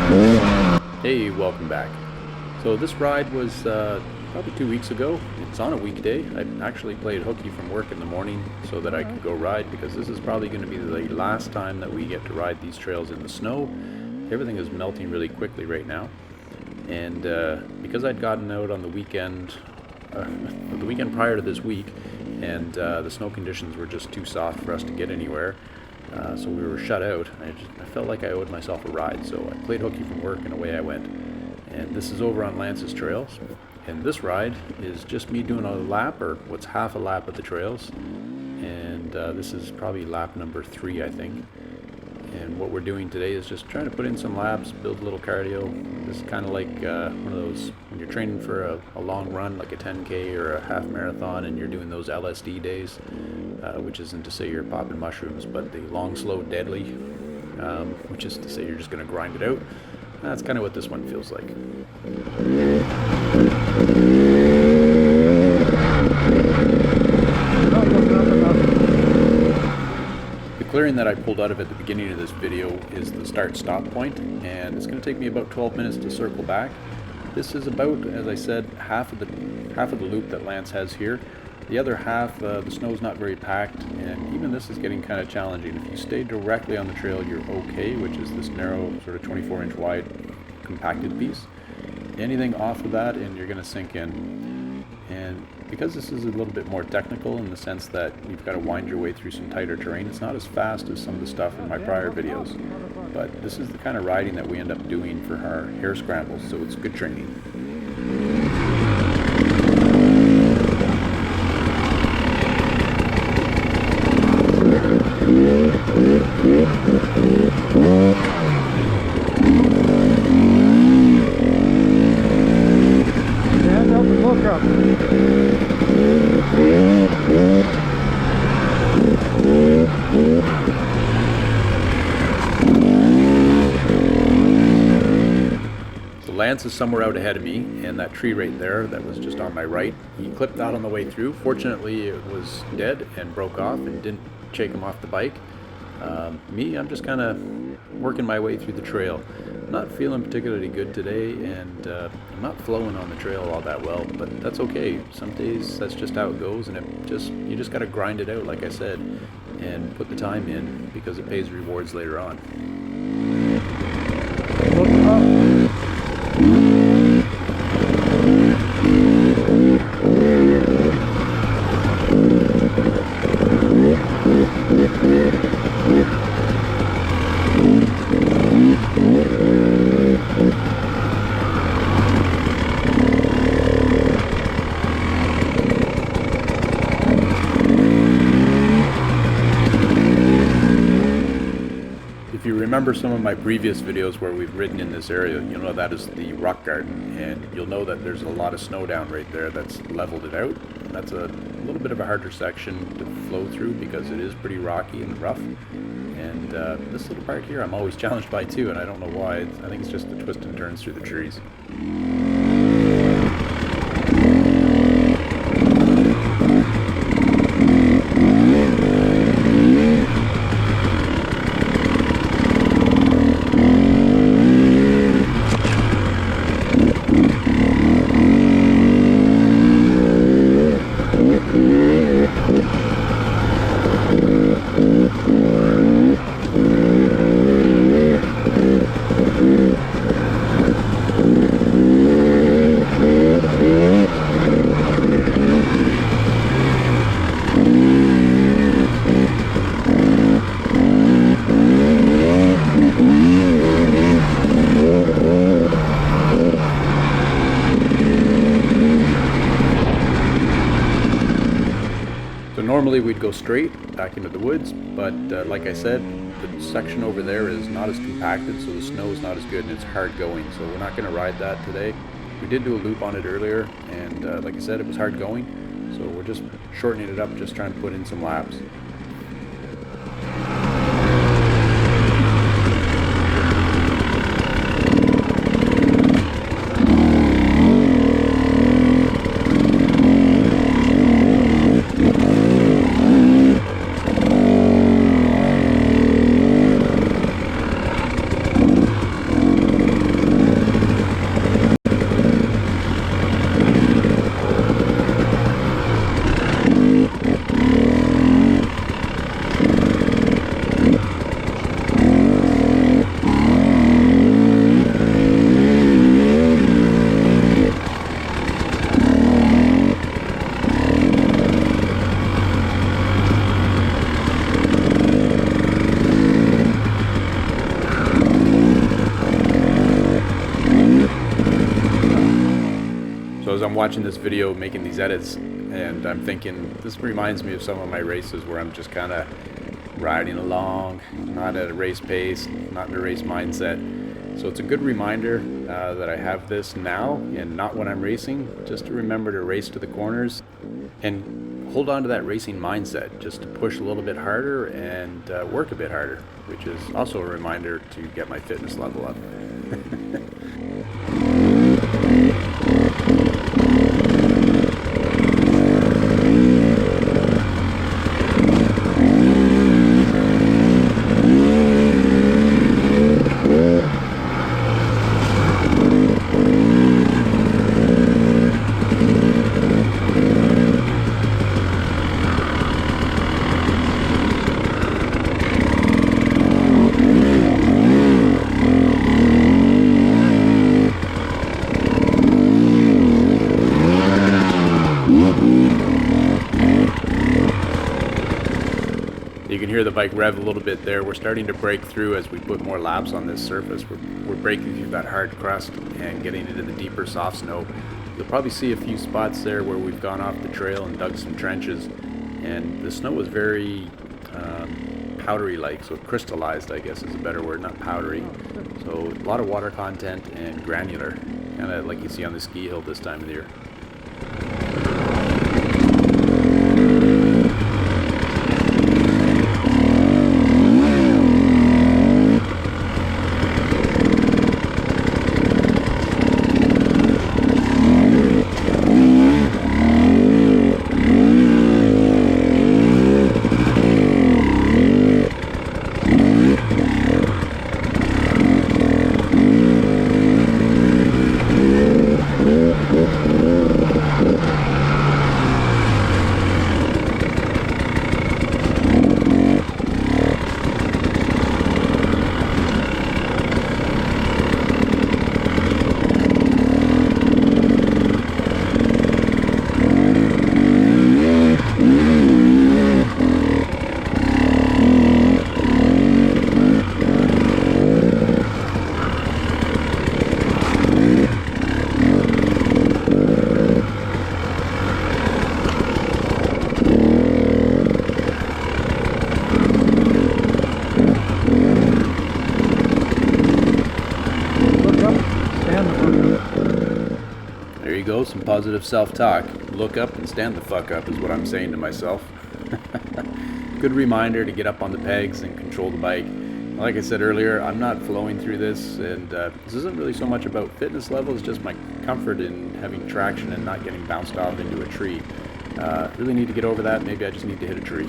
Hey, welcome back. So this ride was probably 2 weeks ago. It's on a weekday. I actually played hooky from work in the morning so that I could go ride, because this is probably going to be the last time that we get to ride these trails in the snow. Everything is melting really quickly right now. And because I'd gotten out on the weekend prior to this week, and the snow conditions were just too soft for us to get anywhere, so we were shut out. I felt like I owed myself a ride, so I played hooky from work and away I went. And this is over on Lance's trails, and this ride is just me doing a lap, or what's half a lap of the trails, and this is probably lap number 3, I think. And what we're doing today is just trying to put in some laps, build a little cardio. This is kind of like one of those, when you're training for a long run, like a 10K or a half marathon, and you're doing those LSD days, which isn't to say you're popping mushrooms, but the long, slow, deadly, which is to say you're just going to grind it out. That's kind of what this one feels like. The clearing that I pulled out of at the beginning of this video is the start-stop point, and it's going to take me about 12 minutes to circle back. This is about, as I said, half of the loop that Lance has here. The other half, the snow's not very packed, and even this is getting kind of challenging. If you stay directly on the trail, you're okay, which is this narrow, sort of 24-inch wide compacted piece. Anything off of that, and you're going to sink in. And because this is a little bit more technical in the sense that you've got to wind your way through some tighter terrain, it's not as fast as some of the stuff in my prior videos. But this is the kind of riding that we end up doing for our hare scrambles, so it's good training. Stand up and look up. So Lance is somewhere out ahead of me, and that tree right there that was just on my right, he clipped that on the way through. Fortunately, it was dead and broke off and didn't shake him off the bike. Me, I'm just kind of working my way through the trail. I'm not feeling particularly good today, and I'm not flowing on the trail all that well, but that's okay. Some days that's just how it goes, and you just got to grind it out, like I said, and put the time in, because it pays rewards later on. Look up. If you remember some of my previous videos where we've ridden in this area, you'll know that is the rock garden, and you'll know that there's a lot of snow down right there that's leveled it out. That's a little bit of a harder section to flow through because it is pretty rocky and rough. And this little part here I'm always challenged by too, and I don't know why. I think it's just the twists and turns through the trees. Normally we'd go straight back into the woods, but like I said, the section over there is not as compacted, so the snow is not as good and it's hard going, so we're not going to ride that today. We did do a loop on it earlier, and like I said, it was hard going, so we're just shortening it up, just trying to put in some laps. as I'm watching this video, making these edits, and I'm thinking, this reminds me of some of my races where I'm just kind of riding along, not at a race pace, not in a race mindset. So it's a good reminder that I have this now and not when I'm racing, just to remember to race to the corners and hold on to that racing mindset, just to push a little bit harder and work a bit harder, which is also a reminder to get my fitness level up. You can hear the bike rev a little bit there. We're starting to break through as we put more laps on this surface. We're breaking through that hard crust and getting into the deeper soft snow. You'll probably see a few spots there where we've gone off the trail and dug some trenches, and the snow was very powdery like, so crystallized I guess is a better word, not powdery. So a lot of water content and granular, kind of like you see on the ski hill this time of the year. There you go, some positive self-talk. Look up and stand the fuck up is what I'm saying to myself. Good reminder to get up on the pegs and control the bike. Like I said earlier, I'm not flowing through this, and this isn't really so much about fitness level, it's just my comfort in having traction and not getting bounced off into a tree. Really need to get over that. Maybe I just need to hit a tree.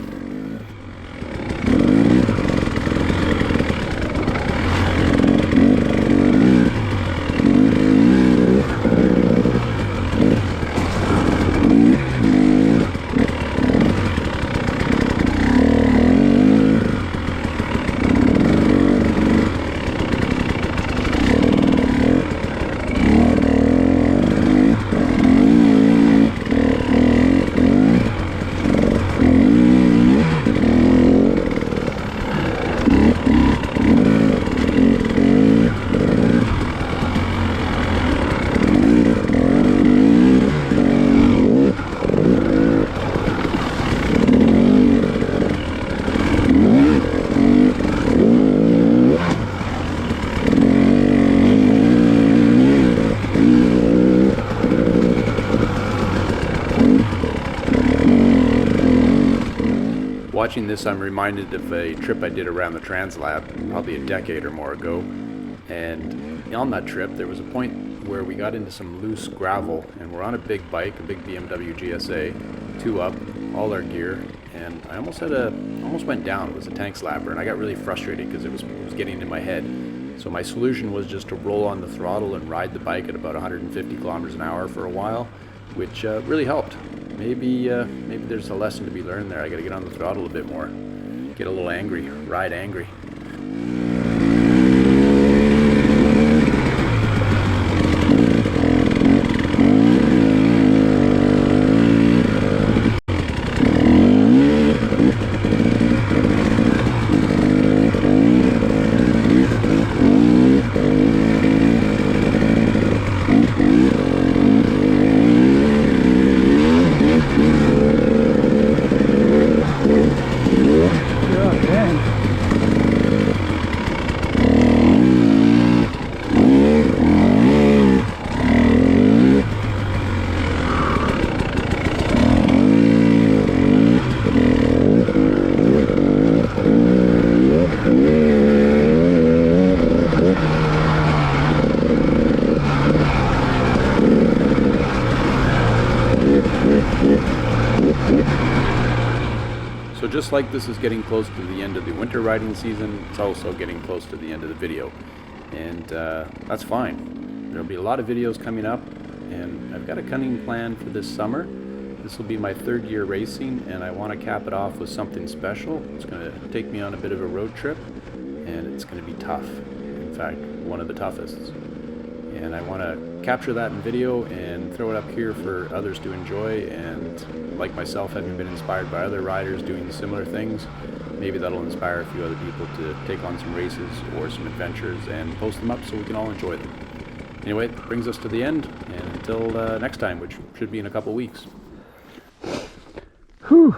Watching this, I'm reminded of a trip I did around the Translab probably a decade or more ago, and on that trip there was a point where we got into some loose gravel, and we're on a big bike, a big BMW GSA, 2 up, all our gear, and I almost went down. It was a tank slapper, and I got really frustrated because it was getting in my head. So my solution was just to roll on the throttle and ride the bike at about 150 kilometers an hour for a while, which really helped. Maybe there's a lesson to be learned there. I got to get on the throttle a bit more, get a little angry, ride angry. just like this is getting close to the end of the winter riding season, it's also getting close to the end of the video. And that's fine. There'll be a lot of videos coming up, and I've got a cunning plan for this summer. This will be my 3rd year racing, and I want to cap it off with something special. It's going to take me on a bit of a road trip, and it's going to be tough. In fact, one of the toughest. And I want to capture that in video and throw it up here for others to enjoy, and like myself, having been inspired by other riders doing similar things, maybe that'll inspire a few other people to take on some races or some adventures and post them up so we can all enjoy them. Anyway, it brings us to the end, and until next time, which should be in a couple weeks. Whew.